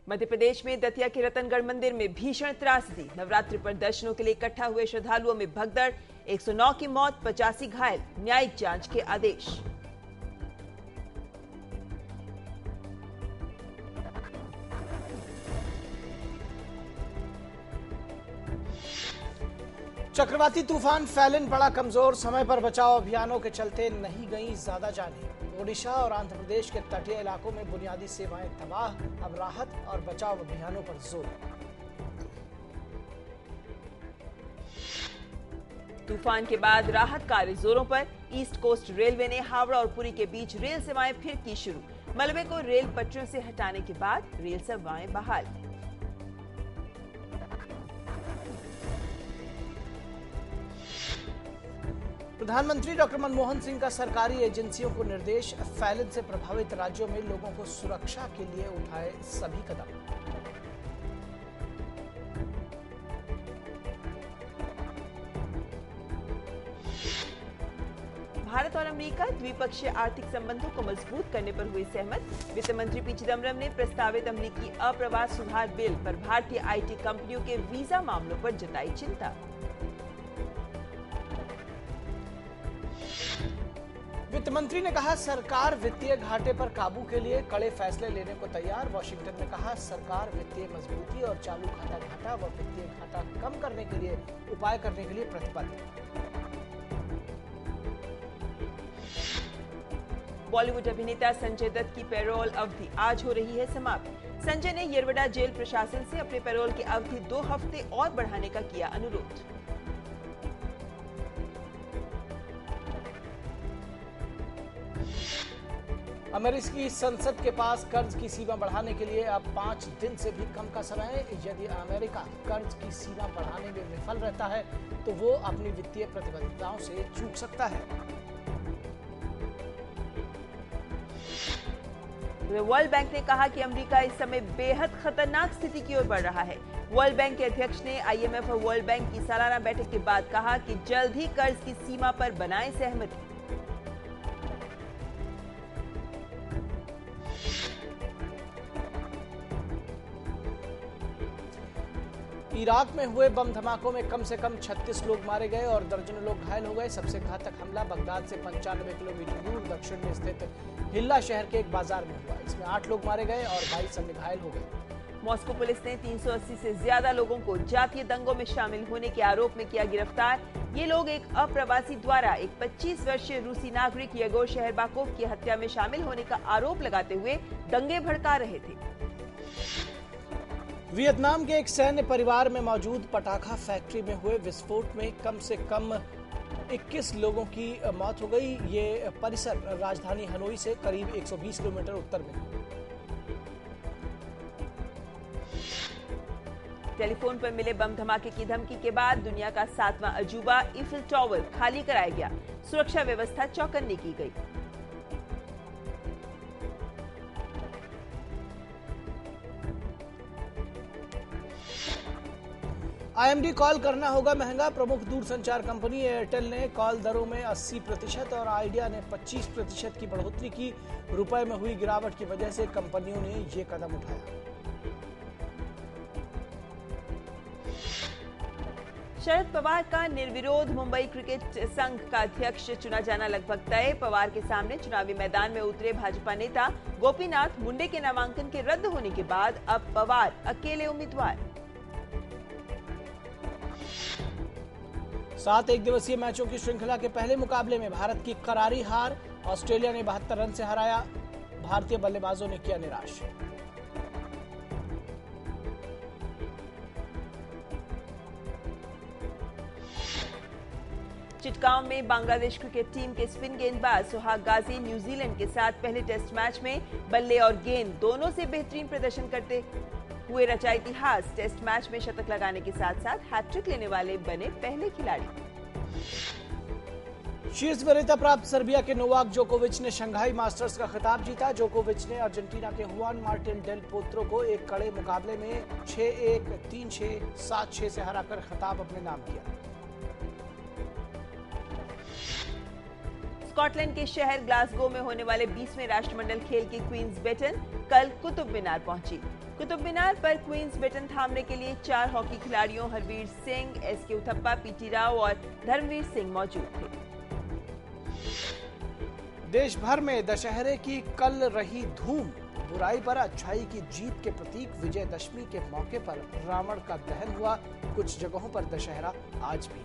मध्य प्रदेश में दतिया के रतनगढ़ मंदिर में भीषण त्रासदी। नवरात्रि पर दर्शनों के लिए इकट्ठा हुए श्रद्धालुओं में भगदड़। 109 की मौत, 85 घायल। न्यायिक जांच के आदेश। चक्रवाती तूफान फैलिन पड़ा कमजोर। समय पर बचाव अभियानों के चलते नहीं गई ज्यादा जानें। ओडिशा और आंध्र प्रदेश के तटीय इलाकों में बुनियादी सेवाएं तबाह। अब राहत और बचाव अभियानों पर जोर। तूफान के बाद राहत कार्य जोरों पर। ईस्ट कोस्ट रेलवे ने हावड़ा और पुरी के बीच रेल सेवाएं फिर की शुरू। मलबे को रेल पटरियों से हटाने के बाद रेल सेवाएं बहाल। प्रधानमंत्री डॉक्टर मनमोहन सिंह का सरकारी एजेंसियों को निर्देश। फैलन से प्रभावित राज्यों में लोगों को सुरक्षा के लिए उठाए सभी कदम। भारत और अमेरिका द्विपक्षीय आर्थिक संबंधों को मजबूत करने पर हुए सहमत। वित्त मंत्री पी चिदम्बरम ने प्रस्तावित अमेरिकी अप्रवास सुधार बिल पर भारतीय आईटी कंपनियों के वीजा मामलों पर जताई चिंता। वित्त मंत्री ने कहा, सरकार वित्तीय घाटे पर काबू के लिए कड़े फैसले लेने को तैयार। वॉशिंगटन में कहा, सरकार वित्तीय मजबूती और चालू खाता घाटा व वित्तीय घाटा कम करने के लिए उपाय करने के लिए प्रतिबद्ध। बॉलीवुड अभिनेता संजय दत्त की पैरोल अवधि आज हो रही है समाप्त। संजय ने येरवडा जेल प्रशासन से अपने पैरोल की अवधि 2 हफ्ते और बढ़ाने का किया अनुरोध। अमेरिकी संसद के पास कर्ज की सीमा बढ़ाने के लिए अब 5 दिन से भी कम का समय है। यदि अमेरिका कर्ज की सीमा बढ़ाने में विफल रहता है तो वो अपनी वित्तीय प्रतिबद्धताओं से चूक सकता है। वर्ल्ड बैंक ने कहा कि अमेरिका इस समय बेहद खतरनाक स्थिति की ओर बढ़ रहा है। वर्ल्ड बैंक के अध्यक्ष ने आईएमएफ और वर्ल्ड बैंक की सालाना बैठक के बाद कहा कि जल्द ही कर्ज की सीमा पर बनाए सहमति। इराक में हुए बम धमाकों में कम से कम 36 लोग मारे गए और दर्जनों लोग घायल हो गए। सबसे घातक हमला बगदाद से 95 किलोमीटर दूर दक्षिण में स्थित हिल्ला शहर के एक बाजार में हुआ। इसमें 8 लोग मारे गए और 22 अन्य घायल हो गए। मॉस्को पुलिस ने 380 से ज्यादा लोगों को जातीय दंगों में शामिल होने के आरोप में किया गिरफ्तार। ये लोग एक अप्रवासी द्वारा एक 25 वर्षीय रूसी नागरिक येगोर शहरबाकोव की हत्या में शामिल होने का आरोप लगाते हुए दंगे भड़का रहे थे। वियतनाम के एक सैन्य परिवार में मौजूद पटाखा फैक्ट्री में हुए विस्फोट में कम से कम 21 लोगों की मौत हो गई। ये परिसर राजधानी हनोई से करीब 120 किलोमीटर उत्तर में। टेलीफोन पर मिले बम धमाके की धमकी के बाद दुनिया का 7वां अजूबा ईफिल टावर खाली कराया गया। सुरक्षा व्यवस्था चौकन्नी की गई। आईएमडी कॉल करना होगा महंगा। प्रमुख दूरसंचार कंपनी एयरटेल ने कॉल दरों में 80% और आइडिया ने 25% की बढ़ोतरी की। रुपए में हुई गिरावट की वजह से कंपनियों ने ये कदम उठाया। शरद पवार का निर्विरोध मुंबई क्रिकेट संघ का अध्यक्ष चुना जाना लगभग तय। पवार के सामने चुनावी मैदान में उतरे भाजपा नेता गोपीनाथ मुंडे के नामांकन के रद्द होने के बाद अब पवार अकेले उम्मीदवार। 7 एक दिवसीय मैचों की श्रृंखला के पहले मुकाबले में भारत की करारी हार। ऑस्ट्रेलिया ने 72 रन से हराया। भारतीय बल्लेबाजों ने किया निराश। चिटगांव में बांग्लादेश क्रिकेट टीम के स्पिन गेंदबाज सुहाग गाजी न्यूजीलैंड के साथ पहले टेस्ट मैच में बल्ले और गेंद दोनों से बेहतरीन प्रदर्शन करते हुए रचा इतिहास। टेस्ट मैच में शतक लगाने के साथ साथ हैट्रिक लेने वाले बने पहले खिलाड़ी। शीर्ष वरीयता प्राप्त सर्बिया के नोवाक जोकोविच ने शंघाई मास्टर्स का खिताब जीता। जोकोविच ने अर्जेंटीना के हुआन मार्टिन डेल पोत्रो को एक कड़े मुकाबले में 6-1, 3-6, 7-6 से हराकर खिताब अपने नाम किया। स्कॉटलैंड के शहर ग्लासगो में होने वाले 20वें राष्ट्रमंडल खेल की क्वींस बेटन कल कुतुब मीनार पहुंची। कुतुब मीनार पर क्वींस बैटन थामने के लिए 4 हॉकी खिलाड़ियों हरवीर सिंह, एसके उथप्पा, पीटी राव और धर्मवीर सिंह मौजूद थे। देश भर में दशहरे की कल रही धूम। बुराई पर अच्छाई की जीत के प्रतीक विजयदशमी के मौके पर रावण का दहन हुआ। कुछ जगहों पर दशहरा आज भी।